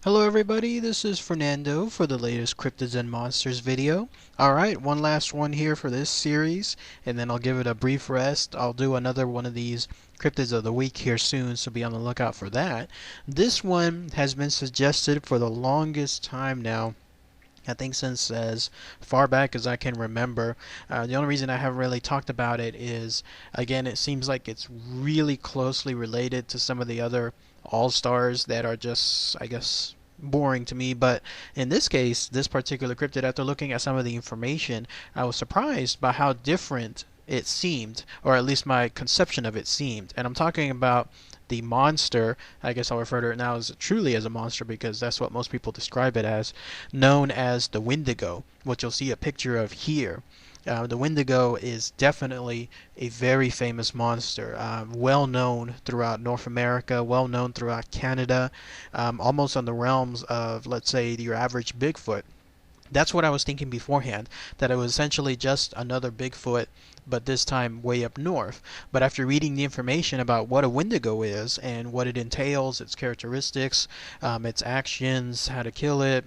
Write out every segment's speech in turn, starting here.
Hello everybody, this is Fernando for the latest Cryptids and Monsters video. Alright, one last one here for this series, and then I'll give it a brief rest. I'll do another one of these Cryptids of the Week here soon, so be on the lookout for that. This one has been suggested for the longest time now. I think since as far back as I can remember. The only reason I haven't really talked about it is, again, it seems like it's really closely related to some of the other all-stars that are just, I guess, boring to me. But in this case, this particular cryptid, after looking at some of the information, I was surprised by how different it seemed, or at least my conception of it seemed. And I'm talking about the monster. I guess I'll refer to it now as truly as a monster because that's what most people describe it as, known as the Wendigo, which you'll see a picture of here. The Wendigo is definitely a very famous monster, well known throughout North America, well known throughout Canada, almost on the realms of, let's say, your average Bigfoot. That's what I was thinking beforehand, that it was essentially just another Bigfoot, but this time way up north. But after reading the information about what a Wendigo is and what it entails, its characteristics, its actions, how to kill it,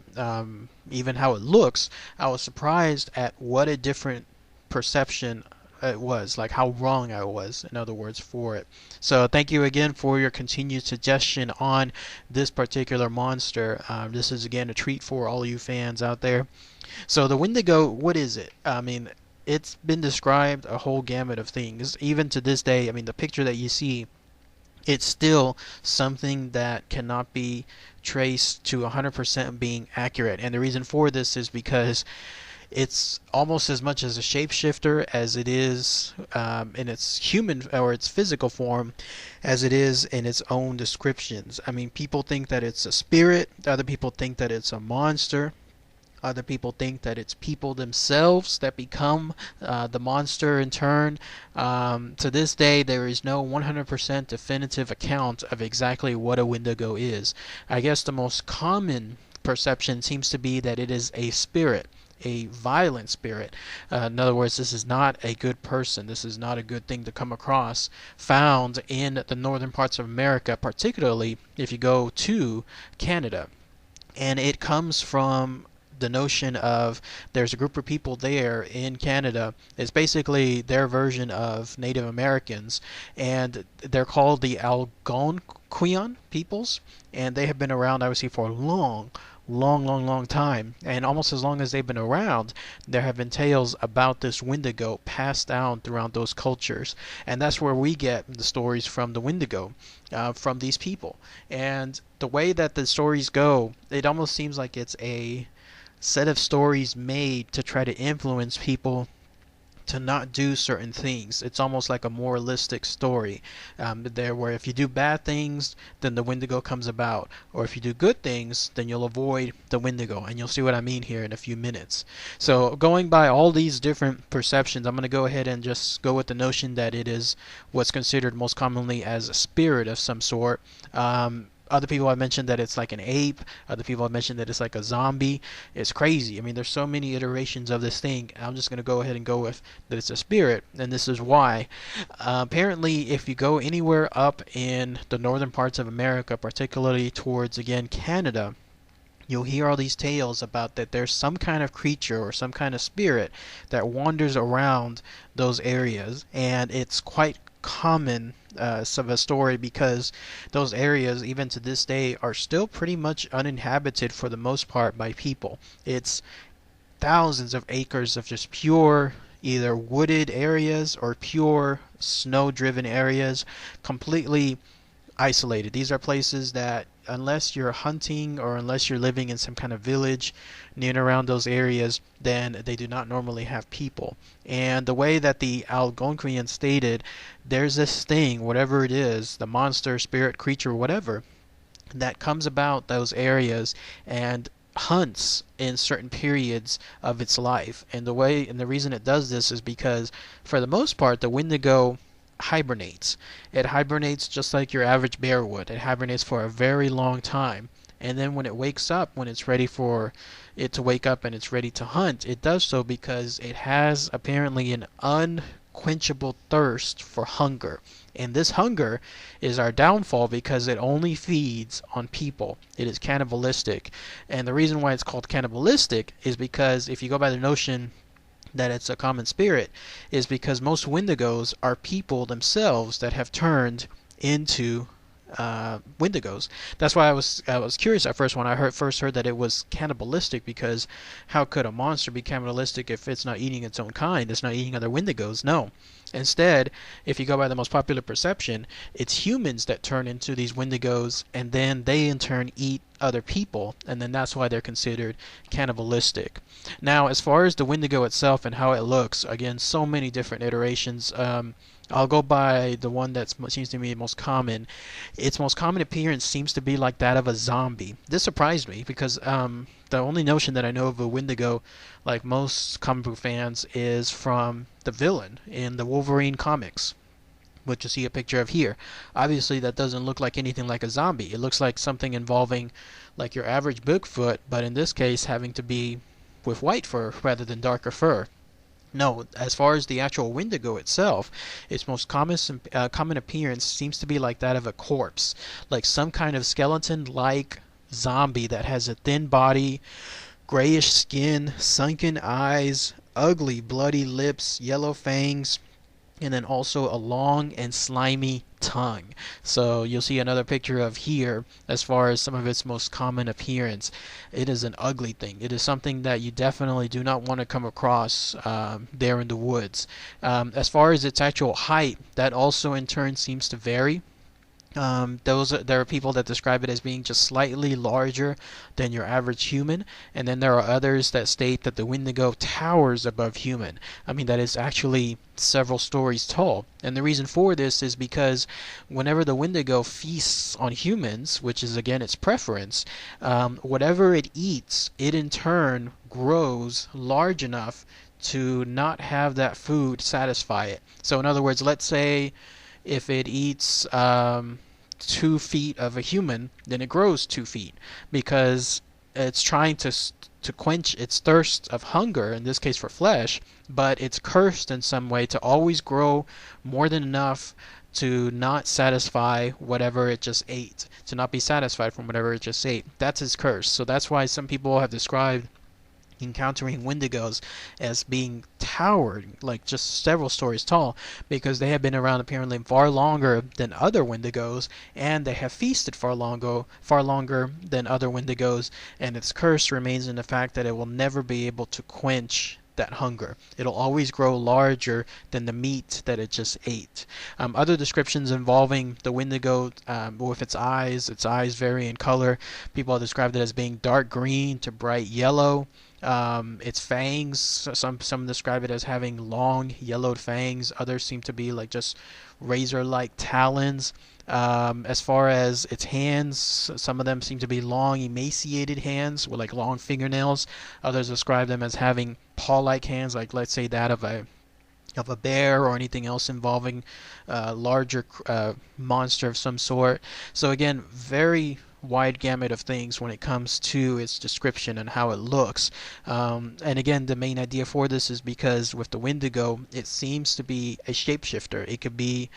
even how it looks, I was surprised at what a different perception it was, like how wrong I was, in other words, for it. So thank you again for your continued suggestion on this particular monster. This is again a treat for all you fans out there. So the Wendigo, what is it? I mean, it's been described a whole gamut of things. Even to this day, I mean, the picture that you see, it's still something that cannot be traced to 100% being accurate. And the reason for this is because it's almost as much as a shapeshifter as it is in its human or its physical form as it is in its own descriptions. I mean, people think that it's a spirit, other people think that it's a monster. Other people think that it's people themselves that become the monster in turn. To this day, there is no 100% definitive account of exactly what a Wendigo is. I guess the most common perception seems to be that it is a spirit, a violent spirit. In other words, this is not a good person. This is not a good thing to come across, found in the northern parts of America, particularly if you go to Canada. And it comes from the notion of there's a group of people there in Canada. It's basically their version of Native Americans, and they're called the Algonquian peoples, and they have been around obviously for a long time, and almost as long as they've been around, there have been tales about this Wendigo passed down throughout those cultures, and that's where we get the stories from the Wendigo, from these people. And the way that the stories go, it almost seems like it's a set of stories made to try to influence people to not do certain things. It's almost like a moralistic story there, where if you do bad things, then the Wendigo comes about, or if you do good things, then you'll avoid the Wendigo, and you'll see what I mean here in a few minutes. So going by all these different perceptions, I'm going to go ahead and just go with the notion that it is what's considered most commonly as a spirit of some sort. Other people have mentioned that it's like an ape. Other people have mentioned that it's like a zombie. It's crazy. I mean, there's so many iterations of this thing. I'm just going to go ahead and go with that it's a spirit, and this is why. Apparently, if you go anywhere up in the northern parts of America, particularly towards, again, Canada, you'll hear all these tales about that there's some kind of creature or some kind of spirit that wanders around those areas, and it's quite common of a story because those areas even to this day are still pretty much uninhabited for the most part by people. It's thousands of acres of just pure either wooded areas or pure snow driven areas, completely isolated. These are places that unless you're hunting or unless you're living in some kind of village near and around those areas, then they do not normally have people. And the way that the Algonquian stated, there's this thing, whatever it is, the monster, spirit, creature, whatever, that comes about those areas and hunts in certain periods of its life. And the reason it does this is because for the most part the Wendigo hibernates. It hibernates just like your average bear would. It hibernates for a very long time. And then when it wakes up, when it's ready for it to wake up and it's ready to hunt, it does so because it has apparently an unquenchable thirst for hunger. And this hunger is our downfall because it only feeds on people. It is cannibalistic. And the reason why it's called cannibalistic is because if you go by the notion that it's a common spirit, is because most Wendigos are people themselves that have turned into Wendigos. That's why I was curious at first when I first heard that it was cannibalistic, because how could a monster be cannibalistic if it's not eating its own kind? It's not eating other Wendigos. No. Instead, if you go by the most popular perception, it's humans that turn into these Wendigos, and then they in turn eat other people, and then that's why they're considered cannibalistic. Now, as far as the Wendigo itself and how it looks, again, so many different iterations. I'll go by the one that seems to me most common. Its most common appearance seems to be like that of a zombie. This surprised me because the only notion that I know of a Wendigo, like most comic book fans, is from the villain in the Wolverine comics, which you see a picture of here. Obviously, that doesn't look like anything like a zombie. It looks like something involving like your average Bigfoot, but in this case having to be with white fur rather than darker fur. No, as far as the actual Wendigo itself, its most common appearance seems to be like that of a corpse, like some kind of skeleton-like zombie that has a thin body, grayish skin, sunken eyes, ugly bloody lips, yellow fangs, and then also a long and slimy tongue. So you'll see another picture of here as far as some of its most common appearance. It is an ugly thing. It is something that you definitely do not want to come across there in the woods. As far as its actual height, that also in turn seems to vary. There are people that describe it as being just slightly larger than your average human, and then there are others that state that the Wendigo towers above human. I mean, that is actually several stories tall. And the reason for this is because whenever the Wendigo feasts on humans, which is again its preference, whatever it eats, it in turn grows large enough to not have that food satisfy it. So in other words, let's say if it eats 2 feet of a human, then it grows 2 feet because it's trying to quench its thirst of hunger, in this case for flesh, but it's cursed in some way to always grow more than enough to not satisfy whatever it just ate, to not be satisfied from whatever it just ate. That's its curse. So that's why some people have described encountering Wendigos as being towering, like just several stories tall, because they have been around apparently far longer than other Wendigos, and they have feasted far longer than other Wendigos, and its curse remains in the fact that it will never be able to quench that hunger. It'll always grow larger than the meat that it just ate. Other descriptions involving the Wendigo with its eyes vary in color. People have described it as being dark green to bright yellow. Its fangs, some describe it as having long yellowed fangs. Others seem to be like just razor-like talons. As far as its hands, some of them seem to be long, emaciated hands with like long fingernails. Others describe them as having paw-like hands, like let's say that of a bear or anything else involving a larger monster of some sort. So again, very wide gamut of things when it comes to its description and how it looks. And again, the main idea for this is because with the Wendigo, it seems to be a shapeshifter. It could be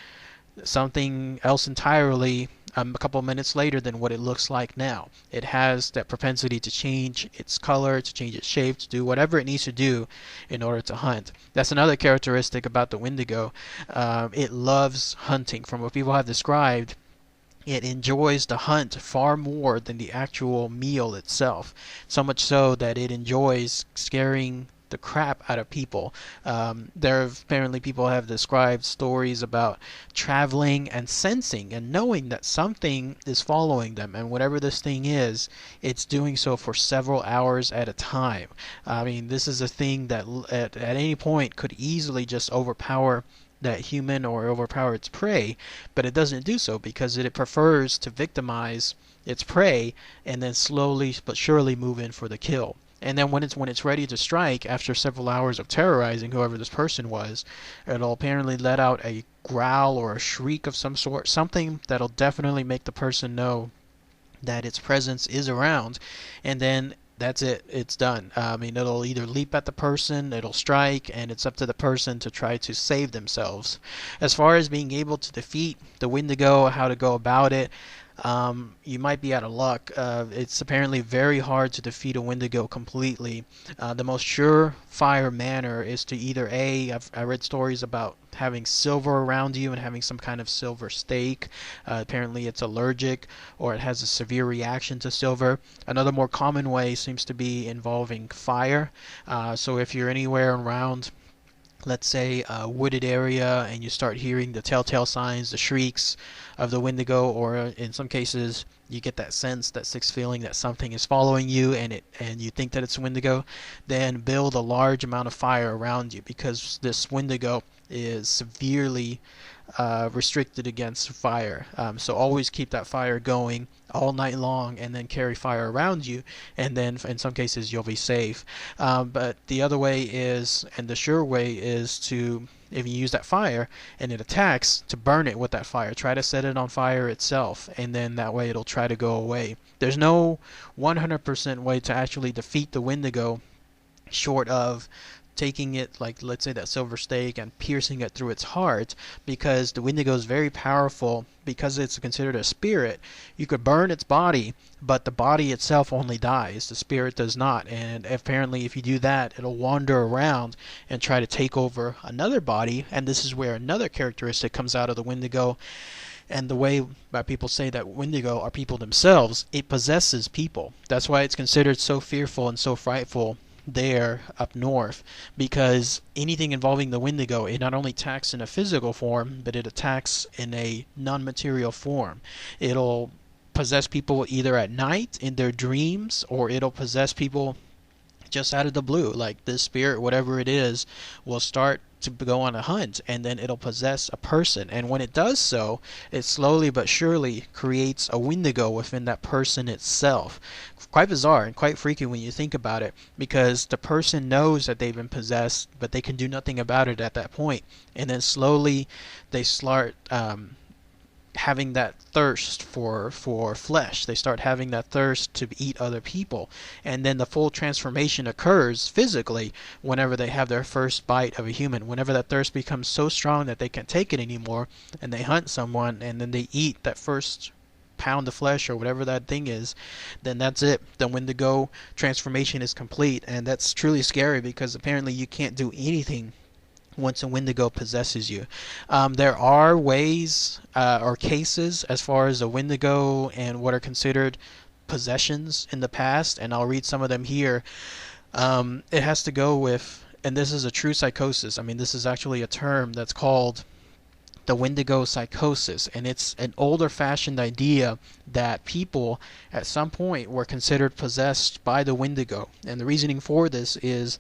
something else entirely a couple minutes later than what it looks like now. It has that propensity to change its color, to change its shape, to do whatever it needs to do in order to hunt. That's another characteristic about the Wendigo. It loves hunting. From what people have described, it enjoys the hunt far more than the actual meal itself. So much so that it enjoys scaring the crap out of people. Apparently people have described stories about traveling and sensing and knowing that something is following them, and whatever this thing is, it's doing so for several hours at a time. I mean, this is a thing that at any point could easily just overpower that human or overpower its prey, but it doesn't do so because it prefers to victimize its prey and then slowly but surely move in for the kill. And then when it's ready to strike, after several hours of terrorizing whoever this person was, it'll apparently let out a growl or a shriek of some sort, something that'll definitely make the person know that its presence is around, and then that's it. It's done. I mean, it'll either leap at the person, it'll strike, and it's up to the person to try to save themselves. As far as being able to defeat the Wendigo, how to go about it, you might be out of luck. It's apparently very hard to defeat a Wendigo completely. The most surefire manner is to either I read stories about having silver around you and having some kind of silver stake. Apparently it's allergic or it has a severe reaction to silver. Another more common way seems to be involving fire. So if you're anywhere around, let's say a wooded area, and you start hearing the telltale signs, the shrieks of the Wendigo, or in some cases you get that sense, that sixth feeling that something is following you, and you think that it's Wendigo, then build a large amount of fire around you, because this Wendigo is severely restricted against fire. So always keep that fire going all night long, and then carry fire around you, and then in some cases you'll be safe. But the other way is, and the sure way is to, if you use that fire and it attacks, to burn it with that fire. Try to set it on fire itself, and then that way it'll try to go away. There's no 100% way to actually defeat the Wendigo short of taking it, like let's say that silver stake, and piercing it through its heart, because the Wendigo is very powerful. Because it's considered a spirit, you could burn its body, but the body itself only dies, the spirit does not. And apparently if you do that, it'll wander around and try to take over another body, and this is where another characteristic comes out of the Wendigo. And the way that people say that Wendigo are people themselves, it possesses people. That's why it's considered so fearful and so frightful there up north, because anything involving the Wendigo, it not only attacks in a physical form, but it attacks in a non-material form. It'll possess people either at night in their dreams, or it'll possess people just out of the blue. Like this spirit, whatever it is, will start to go on a hunt, and then it'll possess a person, and when it does so, it slowly but surely creates a Wendigo within that person itself. Quite bizarre and quite freaky when you think about it, because the person knows that they've been possessed, but they can do nothing about it at that point, and then slowly they start having that thirst for flesh. They start having that thirst to eat other people, and then the full transformation occurs physically whenever they have their first bite of a human. Whenever that thirst becomes so strong that they can't take it anymore, and they hunt someone, and then they eat that first pound of flesh or whatever that thing is, then that's it. The Wendigo transformation is complete, and that's truly scary, because apparently you can't do anything once a Wendigo possesses you. There are ways or cases as far as a Wendigo and what are considered possessions in the past, and I'll read some of them here. It has to go with, and this is a true psychosis. I mean, this is actually a term that's called the Wendigo psychosis, and it's an older fashioned idea that people at some point were considered possessed by the Wendigo. And the reasoning for this is,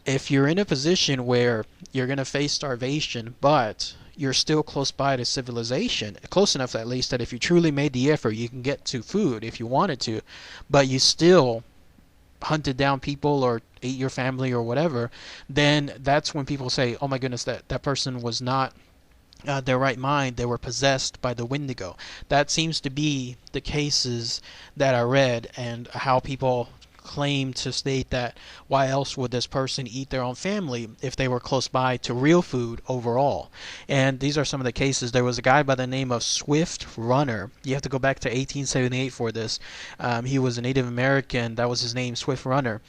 if you're in a position where you're going to face starvation, but you're still close by to civilization, close enough at least that if you truly made the effort, you can get to food if you wanted to, but you still hunted down people or ate your family or whatever, then that's when people say, oh my goodness, that person was not their right mind, they were possessed by the Wendigo. That seems to be the cases that I read, and how people claim to state that why else would this person eat their own family if they were close by to real food overall. And these are some of the cases. There was a guy by the name of Swift Runner. You have to go back to 1878 for this. He was a Native American. That was his name, Swift Runner.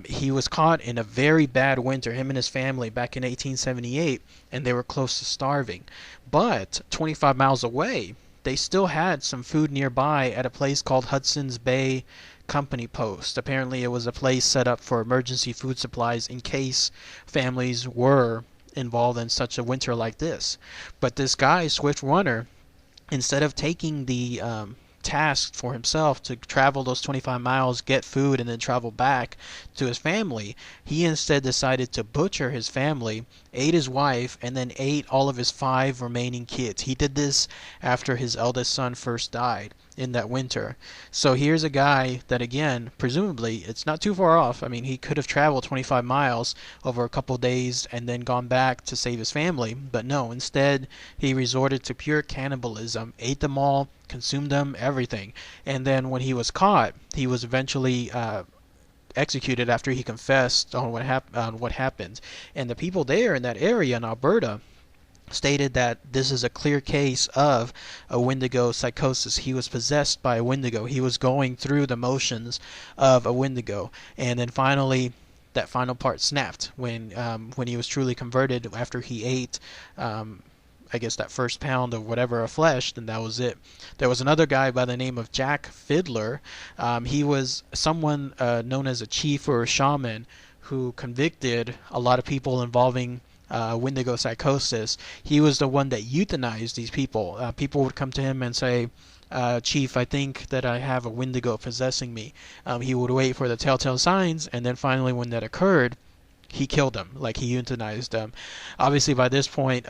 He was caught in a very bad winter, him and his family, back in 1878, and they were close to starving. But 25 miles away, they still had some food nearby at a place called Hudson's Bay Company Post. Apparently it was a place set up for emergency food supplies in case families were involved in such a winter like this. But this guy, Swift Runner, instead of taking the task for himself to travel those 25 miles, get food, and then travel back to his family, he instead decided to butcher his family, ate his wife, and then ate all of his 5 remaining kids. He did this after his eldest son first died in that winter. So here's a guy that, again, presumably it's not too far off. I mean, he could have traveled 25 miles over a couple days and then gone back to save his family, but no, instead he resorted to pure cannibalism, ate them all, consumed them, everything. And then when he was caught, he was eventually executed after he confessed on what happened. And the people there in that area in Alberta stated that this is a clear case of a Wendigo psychosis. He was possessed by a Wendigo. He was going through the motions of a Wendigo, and then finally, that final part snapped when he was truly converted after he ate. I guess that first pound of whatever of flesh, then that was it. There was another guy by the name of Jack Fiddler. He was someone known as a chief or a shaman who convicted a lot of people involving Wendigo psychosis. He was the one that euthanized these people. People would come to him and say, Chief, I think that I have a Wendigo possessing me. He would wait for the telltale signs, and then finally when that occurred, he killed them, like he euthanized them. Obviously, by this point,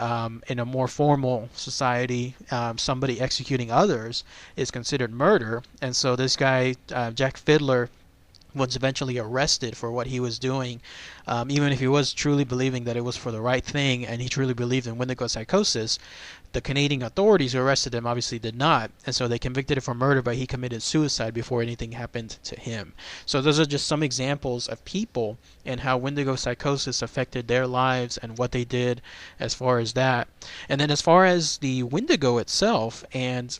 in a more formal society, somebody executing others is considered murder. And so this guy, Jack Fiddler, was eventually arrested for what he was doing, even if he was truly believing that it was for the right thing and he truly believed in Wendigo psychosis. The Canadian authorities who arrested him obviously did not, and so they convicted him for murder, but he committed suicide before anything happened to him. So those are just some examples of people and how Wendigo psychosis affected their lives and what they did as far as that. And then as far as the Wendigo itself and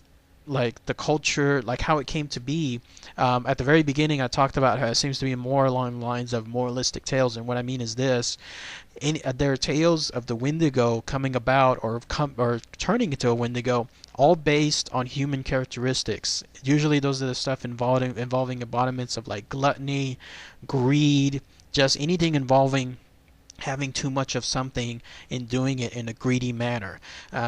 like the culture, like how it came to be. At the very beginning, I talked about how it seems to be more along the lines of moralistic tales, and what I mean is this: there are tales of the Wendigo coming about or turning into a Wendigo, all based on human characteristics. Usually, those are the stuff involving embodiments of like gluttony, greed, just anything involving having too much of something and doing it in a greedy manner,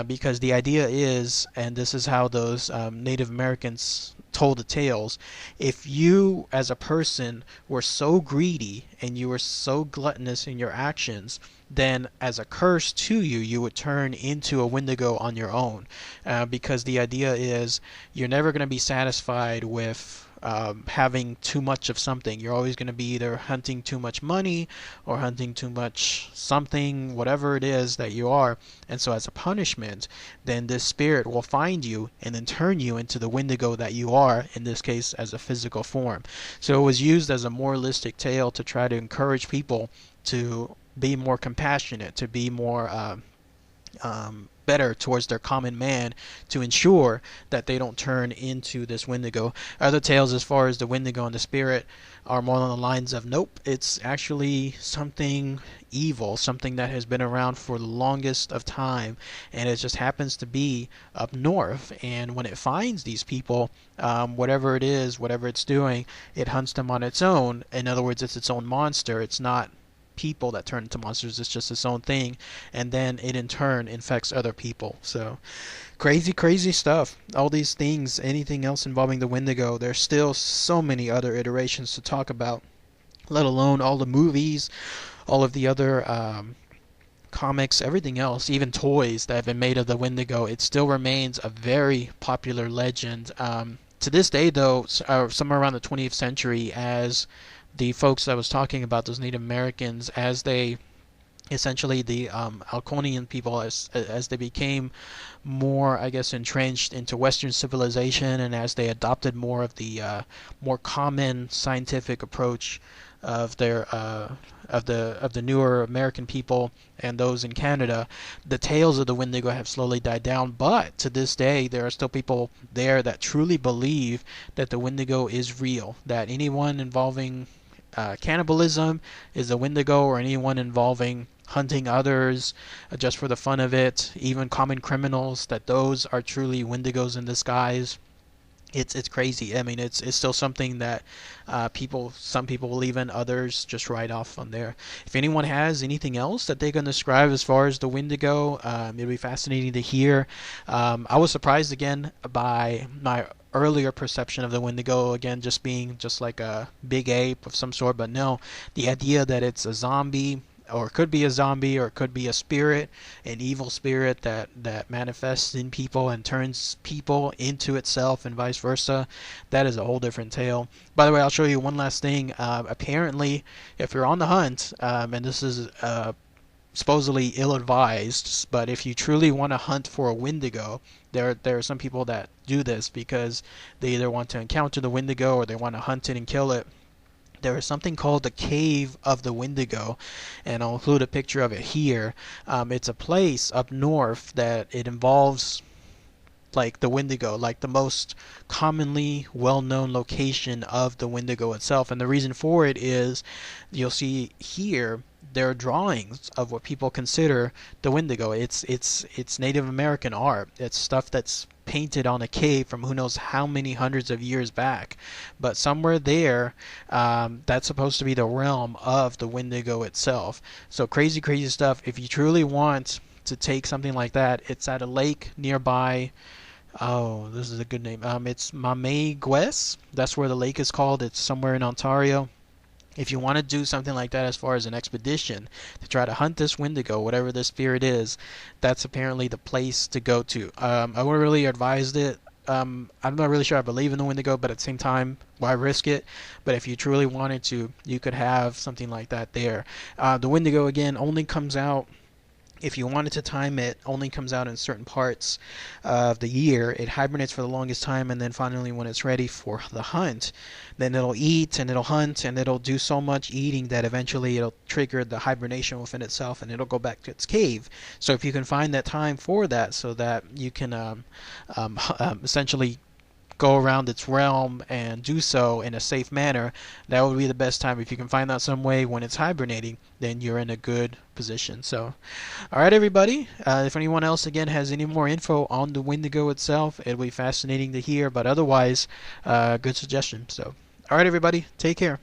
because the idea is, and this is how those Native Americans told the tales, if you as a person were so greedy and you were so gluttonous in your actions, then as a curse to you, you would turn into a Wendigo on your own, because the idea is you're never going to be satisfied with having too much of something. You're always going to be either hunting too much money or hunting too much something, whatever it is that you are. And so as a punishment, then this spirit will find you and then turn you into the Wendigo that you are, in this case as a physical form. So it was used as a moralistic tale to try to encourage people to be more compassionate, to be more better towards their common man, to ensure that they don't turn into this Wendigo. Other tales as far as the Wendigo and the spirit are more on the lines of, nope, it's actually something evil, something that has been around for the longest of time, and it just happens to be up north, and when it finds these people, whatever it is, whatever it's doing, it hunts them on its own. In other words, it's its own monster. It's not people that turn into monsters, it's just its own thing, and then it in turn infects other people. So crazy stuff. All these things, anything else involving the Wendigo, there's still so many other iterations to talk about, let alone all the movies, all of the other comics, everything else, even toys that have been made of the Wendigo. It still remains a very popular legend. To this day, though, somewhere around the 20th century, as the folks I was talking about, those Native Americans, as they essentially the Alconian people, as they became more, I guess, entrenched into Western civilization, and as they adopted more of the more common scientific approach of their of the newer American people and those in Canada, the tales of the Wendigo have slowly died down. But to this day, there are still people there that truly believe that the Wendigo is real, that anyone involving cannibalism is a Wendigo, or anyone involving hunting others just for the fun of it, even common criminals, that those are truly Wendigos in disguise. It's crazy. I mean, it's still something that some people believe in, others just write off on there. If anyone has anything else that they can describe as far as the Wendigo, it'd be fascinating to hear. I was surprised again by my earlier perception of the Wendigo, again just being just like a big ape of some sort, but no, the idea that it's a zombie, or it could be a zombie, or it could be a spirit, an evil spirit that manifests in people and turns people into itself, and vice versa, that is a whole different tale. By the way, I'll show you one last thing. Apparently, if you're on the hunt, and this is supposedly ill-advised, but if you truly want to hunt for a Wendigo, there are some people that do this because they either want to encounter the Wendigo or they want to hunt it and kill it. there is something called the Cave of the Wendigo, and I'll include a picture of it here. It's a place up north that it involves like the Wendigo, like the most commonly well-known location of the Wendigo itself. And the reason for it is, you'll see here, there are drawings of what people consider the Wendigo. It's Native American art. It's stuff that's painted on a cave from who knows how many hundreds of years back. But somewhere there, that's supposed to be the realm of the Wendigo itself. So crazy, crazy stuff. If you truly want to take something like that, it's at a lake nearby. Oh, this is a good name. It's Mamegues. That's where the lake is called. It's somewhere in Ontario. If you want to do something like that as far as an expedition to try to hunt this Wendigo, whatever this spirit is, that's apparently the place to go to. I wouldn't really advise it. I'm not really sure I believe in the Wendigo, but at the same time, why risk it? But if you truly wanted to, you could have something like that there. The Wendigo, again, only comes out, if you wanted to time it, only comes out in certain parts of the year. It hibernates for the longest time, and then finally when it's ready for the hunt, then it'll eat and it'll hunt and it'll do so much eating that eventually it'll trigger the hibernation within itself and it'll go back to its cave. So if you can find that time for that, so that you can essentially go around its realm and do so in a safe manner, that would be the best time. If you can find out some way when it's hibernating, then you're in a good position. So, alright everybody, if anyone else again has any more info on the Wendigo itself, it'll be fascinating to hear, but otherwise, good suggestion. So, alright everybody, take care.